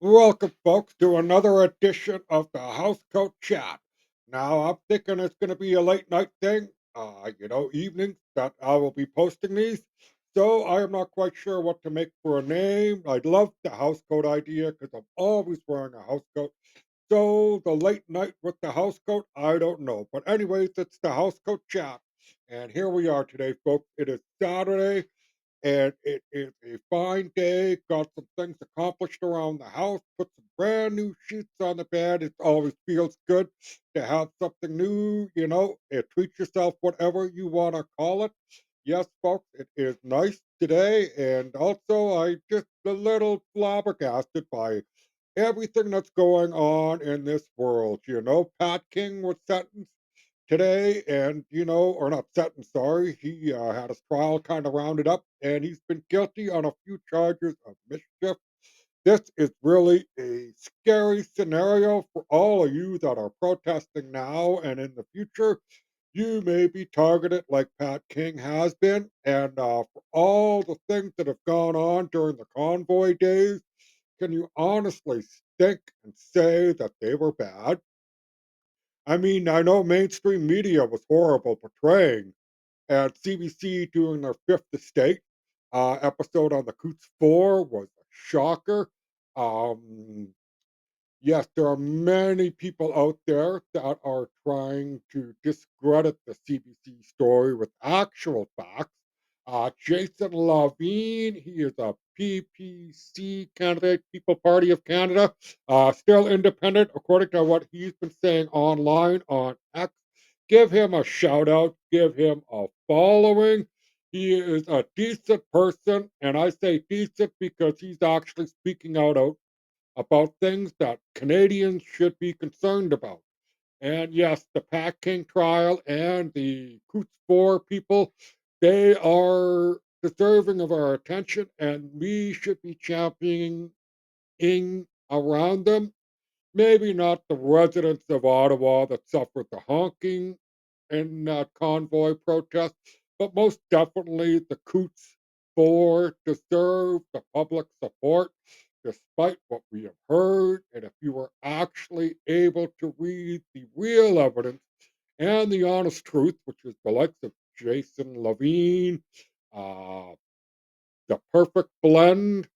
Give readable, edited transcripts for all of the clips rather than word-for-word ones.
Welcome, folks, to another edition of the Housecoat Chat. Now, I'm thinking it's going to be a late night thing, evenings that I will be posting these. So I am not quite sure what to make for a name. I love the housecoat idea because I'm always wearing a housecoat. So the late night with the housecoat, I don't know. But anyways, it's the Housecoat Chat. And here we are today, folks. It is Saturday and it is a fine day. Got some things accomplished around the house. Put some brand new sheets on the bed. It always feels good to have something new. Treat yourself, whatever you want to call it. Yes, folks, it is nice today. And also, I just a little flabbergasted by everything that's going on in this world. Pat King was sentenced today, and or not sentenced, sorry. He had his trial kind of rounded up, and he's been guilty on a few charges of mischief. This is really a scary scenario for all of you that are protesting now and in the future. You may be targeted like Pat King has been, and for all the things that have gone on during the convoy days, can you honestly think and say that they were bad? I mean, I know mainstream media was horrible portraying, and CBC doing their Fifth Estate episode on the Coots 4 was a shocker. Um, Yes, there are many people out there that are trying to discredit the CBC story with actual facts. Jason Levine, he is a PPC candidate, People Party of Canada, still independent, according to what he's been saying online on X. Give him a shout out, give him a following. He is a decent person, and I say decent because he's actually speaking out about things that Canadians should be concerned about. And yes, the Pat King trial and the Coots 4 people, they are deserving of our attention, and we should be championing around them. Maybe not the residents of Ottawa that suffered the honking in that convoy protest, but most definitely the Coots 4 deserve the public support, despite what we have heard. And if you were actually able to read the real evidence and the honest truth, which is the likes of Jason Levine, uh, the perfect blend,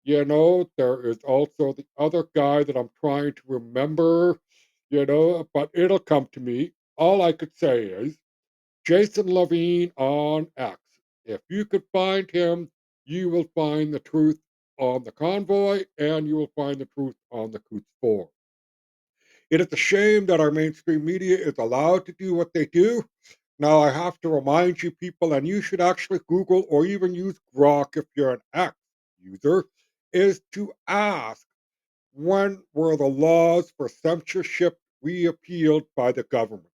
there is also the other guy that I'm trying to remember, but it'll come to me. All I could say is Jason Levine on X. If you could find him, you will find the truth on the convoy and you will find the truth on the Coots 4. It is a shame that our mainstream media is allowed to do what they do. Now, I have to remind you people, and you should actually Google or even use Grok if you're an X user, is to ask when were the laws for censorship repealed by the government?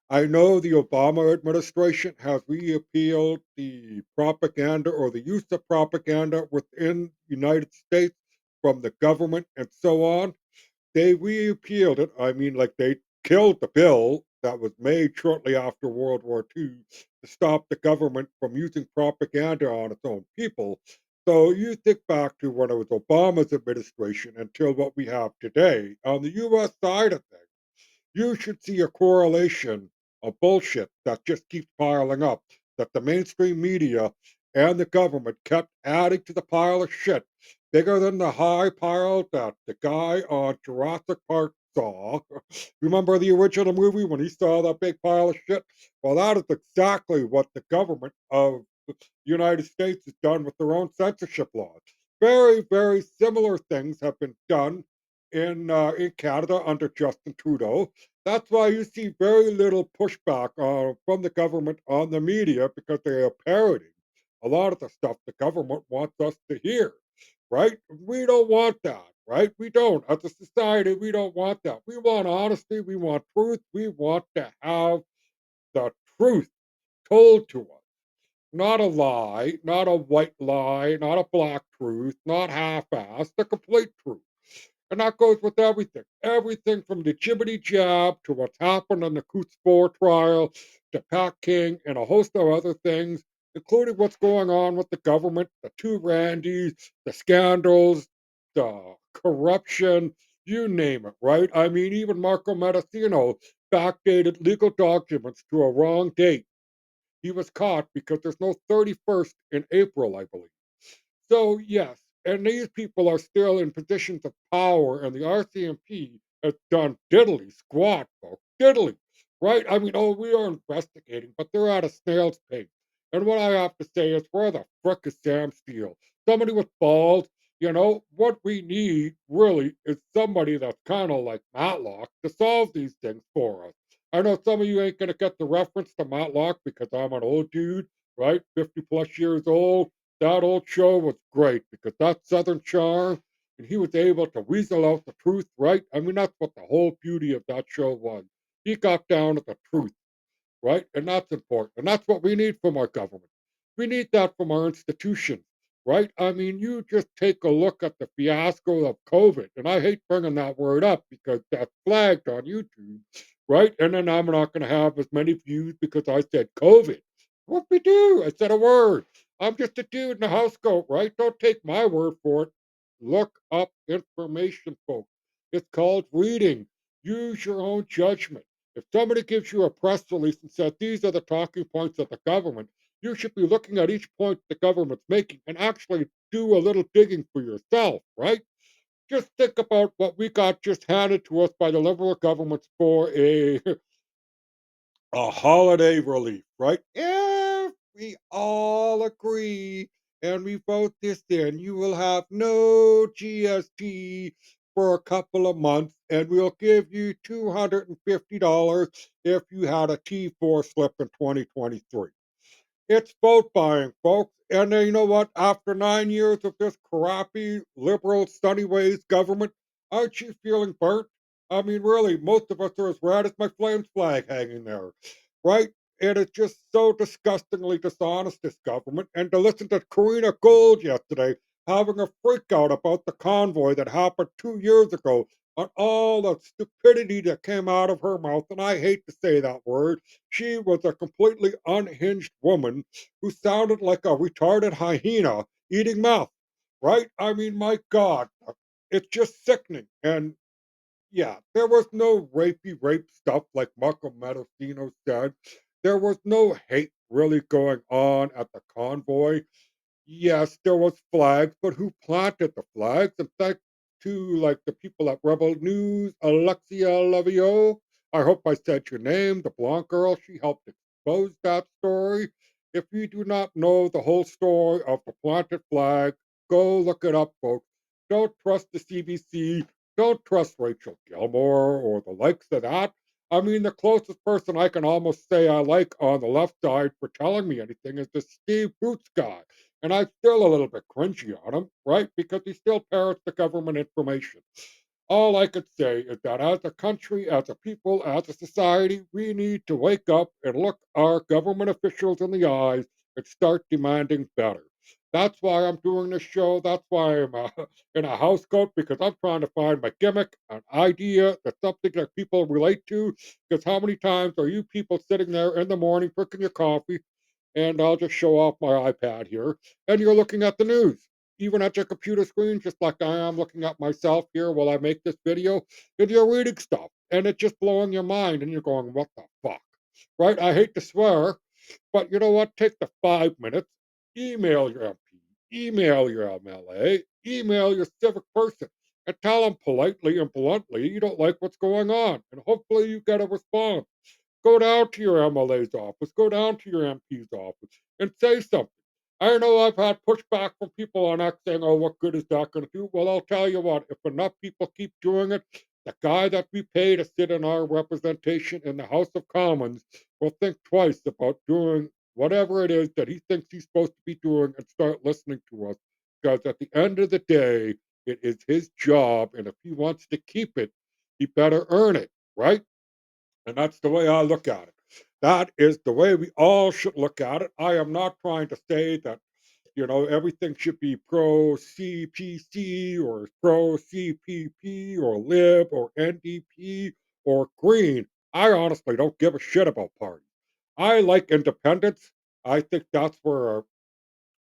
I know the Obama administration has repealed the propaganda or the use of propaganda within the United States from the government and so on. They repealed it. I mean, like they killed the bill that was made shortly after World War II to stop the government from using propaganda on its own people. So you think back to when it was Obama's administration until what we have today. On the US side of things, you should see a correlation of bullshit that just keeps piling up, that the mainstream media and the government kept adding to the pile of shit, bigger than the high pile that the guy on Jurassic Park saw. Remember the original movie when he saw that big pile of shit? Well, that is exactly what the government of the United States has done with their own censorship laws. Very, very similar things have been done in Canada under Justin Trudeau. That's why you see very little pushback from the government on the media because they are parroting a lot of the stuff the government wants us to hear, right? We don't want that, right? We don't. As a society, we don't want that. We want honesty. We want truth. We want to have the truth told to us. Not a lie, not a white lie, not a black truth, not half assed, the complete truth. And that goes with everything. Everything from the jibbity jab to what's happened in the Coots 4 trial to Pat King and a host of other things, including what's going on with the government, the two Randys, the scandals, the corruption, you name it, right? I mean, even Marco Mendocino backdated legal documents to a wrong date. He was caught because there's no 31st in April, I believe. So, yes, and these people are still in positions of power, and the RCMP has done diddly squat, folks. Diddly, right? I mean, oh, we are investigating, but they're at a snail's pace. And what I have to say is, where the frick is Sam Steele? Somebody with balls. What we need really is somebody that's kind of like Matlock to solve these things for us. I know some of you ain't going to get the reference to Matlock because I'm an old dude, right? 50 plus years old. That old show was great because that Southern charm, and he was able to weasel out the truth, right? I mean, that's what the whole beauty of that show was. He got down to the truth, right? And that's important. And that's what we need from our government. We need that from our institutions, right? I mean, you just take a look at the fiasco of COVID, and I hate bringing that word up because that's flagged on YouTube, right? And then I'm not going to have as many views because I said COVID. What we do? I said a word. I'm just a dude in a housecoat, right? Don't take my word for it. Look up information, folks. It's called reading. Use your own judgment. If somebody gives you a press release and says these are the talking points of the government, you should be looking at each point the government's making and actually do a little digging for yourself, right? Just think about what we got just handed to us by the liberal governments for a holiday relief, right? If we all agree and we vote this in, you will have no GST for a couple of months, and we'll give you $250 if you had a T4 slip in 2023. It's vote buying, folks. And then you know what? After 9 years of this crappy, liberal, sunny ways government, aren't you feeling burnt? I mean, really, most of us are as red as my flames flag hanging there, right? And it's just so disgustingly dishonest, this government. And to listen to Karina Gold yesterday having a freak out about the convoy that happened 2 years ago on all the stupidity that came out of her mouth. And I hate to say that word. She was a completely unhinged woman who sounded like a retarded hyena eating mouth, right? I mean, my God, it's just sickening. And yeah, there was no rapey rape stuff like Marco Mendocino said. There was no hate really going on at the convoy. Yes, there was flags, but who planted the flags? And thanks to like the people at Rebel News, Alexia Levio. I hope I said your name, the blonde girl. She helped expose that story. If you do not know the whole story of the planted flag, go look it up, folks. Don't trust the CBC. Don't trust Rachel Gilmore or the likes of that. I mean, the closest person I can almost say I like on the left side for telling me anything is the Steve Boots guy. And I'm still a little bit cringy on him, right? Because he still parrots the government information. All I could say is that as a country, as a people, as a society, we need to wake up and look our government officials in the eyes and start demanding better. That's why I'm doing this show. That's why I'm in a house coat because I'm trying to find my gimmick, an idea, that's something that people relate to. Because how many times are you people sitting there in the morning drinking your coffee, and I'll just show off my iPad here, and you're looking at the news, even at your computer screen, just like I am looking at myself here while I make this video, and you're reading stuff, and it's just blowing your mind, and you're going, what the fuck? Right? I hate to swear, but you know what? Take the 5 minutes, email your MP, email your MLA, email your civic person, and tell them politely and bluntly you don't like what's going on, and hopefully you get a response. Go down to your MLA's office, go down to your MP's office and say something. I know I've had pushback from people on X saying, oh, what good is that going to do? Well, I'll tell you what, if enough people keep doing it, the guy that we pay to sit in our representation in the House of Commons will think twice about doing whatever it is that he thinks he's supposed to be doing and start listening to us. Because at the end of the day, it is his job. And if he wants to keep it, he better earn it, right? And that's the way I look at it. That is the way we all should look at it. I am not trying to say that, everything should be pro CPC or pro CPP or Lib or NDP or Green. I honestly don't give a shit about parties. I like independence. I think that's where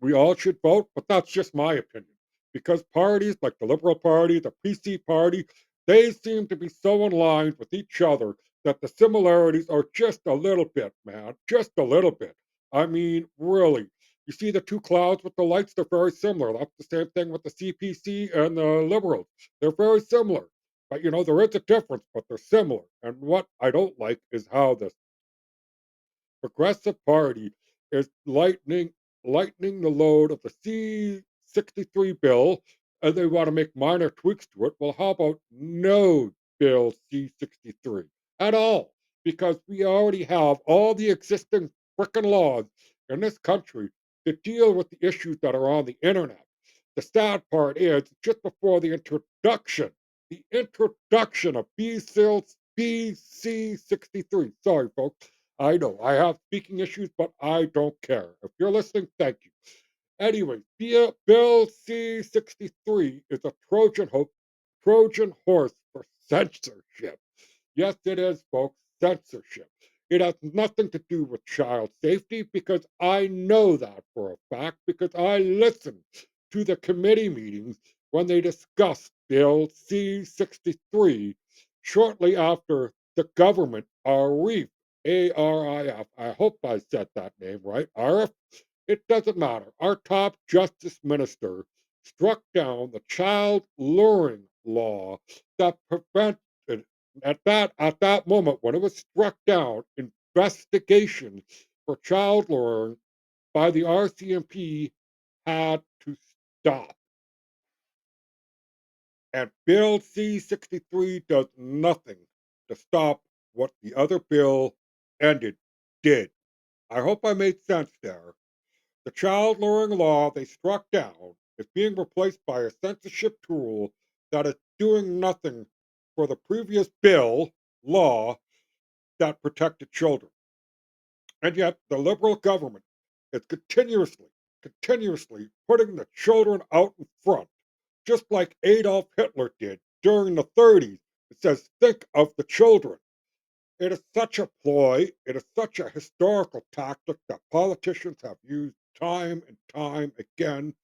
we all should vote, but that's just my opinion. because parties like the Liberal Party, the PC Party, they seem to be so aligned with each other that the similarities are just a little bit, man, just a little bit. I mean, really. You see the two clouds with the lights, they're very similar. That's the same thing with the CPC and the Liberals. They're very similar. But there is a difference, but they're similar. And what I don't like is how the Progressive Party is lightening the load of the C-63 bill, and they want to make minor tweaks to it. Well, how about no Bill C-63 at all? Because we already have all the existing frickin' laws in this country to deal with the issues that are on the internet. The sad part is, just before the introduction of BC-63. Sorry, folks. I know I have speaking issues, but I don't care. If you're listening, thank you. Anyway, Bill C-63 is a Trojan horse for censorship. Yes, it is, folks, censorship. It has nothing to do with child safety because I know that for a fact because I listened to the committee meetings when they discussed Bill C-63 shortly after the government, ARIF, ARIF, I hope I said that name right, ARIF, it doesn't matter. Our top justice minister struck down the child luring law that prevented at that moment when it was struck down, investigation for child luring by the RCMP had to stop. And Bill C-63 does nothing to stop what the other bill ended did. I hope I made sense there. The child luring law they struck down is being replaced by a censorship tool that is doing nothing for the previous law that protected children. And yet the liberal government is continuously putting the children out in front, just like Adolf Hitler did during the 30s. It says, think of the children. It is such a ploy, it is such a historical tactic that politicians have used time and time again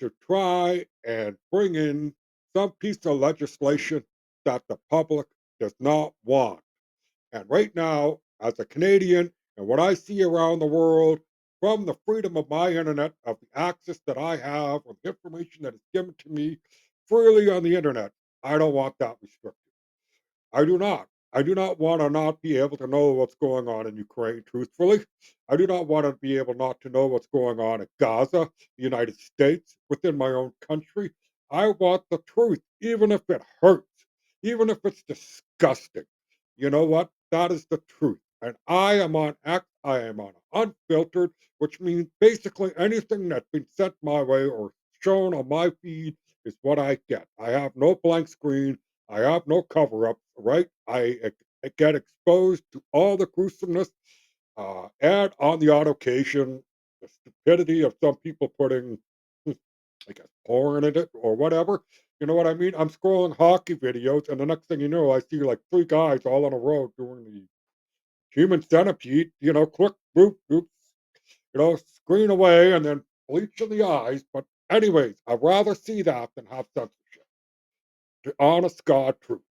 to try and bring in some piece of legislation that the public does not want. And right now, as a Canadian, and what I see around the world, from the freedom of my internet, of the access that I have, of the information that is given to me freely on the internet, I don't want that restricted. I do not. I do not want to not be able to know what's going on in Ukraine, truthfully. I do not want to be able not to know what's going on in Gaza, the United States, within my own country. I want the truth, even if it hurts, even if it's disgusting. You know what? That is the truth. And I am on unfiltered, which means basically anything that's been sent my way or shown on my feed is what I get. I have no blank screen. I have no cover up, right? I get exposed to all the gruesomeness, and on the odd occasion, the stupidity of some people putting, I guess, porn in it or whatever. You know what I mean? I'm scrolling hockey videos, and the next thing you know, I see like three guys all on a row doing the human centipede. Click, boop, boop, screen away, and then bleach in the eyes. But anyways, I'd rather see that than have censorship. The honest God truth.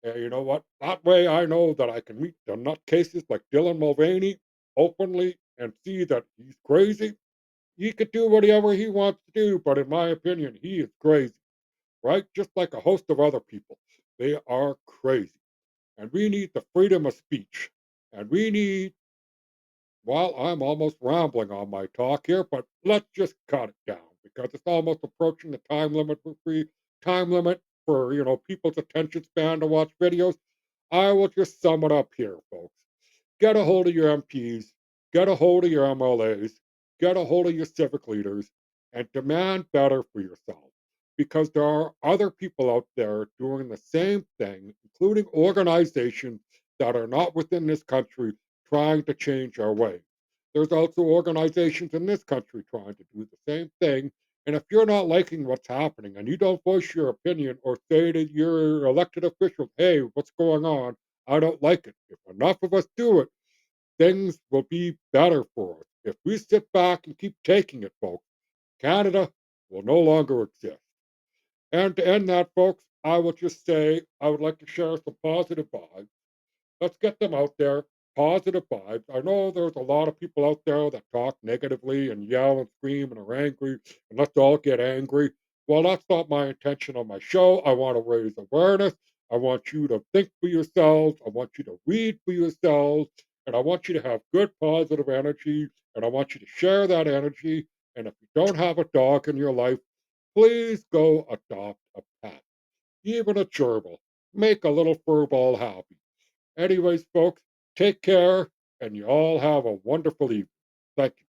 And you know what? That way I know that I can meet the nutcases like Dylan Mulvaney openly and see that he's crazy. He could do whatever he wants to do, but in my opinion, he is crazy, right? Just like a host of other people. They are crazy. And we need the freedom of speech. And we need, well, I'm almost rambling on my talk here, but let's just cut it down because it's almost approaching the time limit for people's attention span to watch videos. I will just sum it up here, folks. Get a hold of your MPs, get a hold of your MLAs, get a hold of your civic leaders, and demand better for yourself. Because there are other people out there doing the same thing, including organizations that are not within this country trying to change our ways. There's also organizations in this country trying to do the same thing. And if you're not liking what's happening and you don't voice your opinion or say to your elected officials, hey, what's going on? I don't like it. If enough of us do it, things will be better for us. If we sit back and keep taking it, folks, Canada will no longer exist. And to end that, folks, I will just say I would like to share some positive vibes. Let's get them out there. Positive vibes. I know there's a lot of people out there that talk negatively and yell and scream and are angry, and let's all get angry. Well, that's not my intention on my show. I want to raise awareness. I want you to think for yourselves. I want you to read for yourselves. And I want you to have good, positive energy. And I want you to share that energy. And if you don't have a dog in your life, please go adopt a pet, even a gerbil. Make a little furball happy. Anyways, folks, take care, and you all have a wonderful evening. Thank you.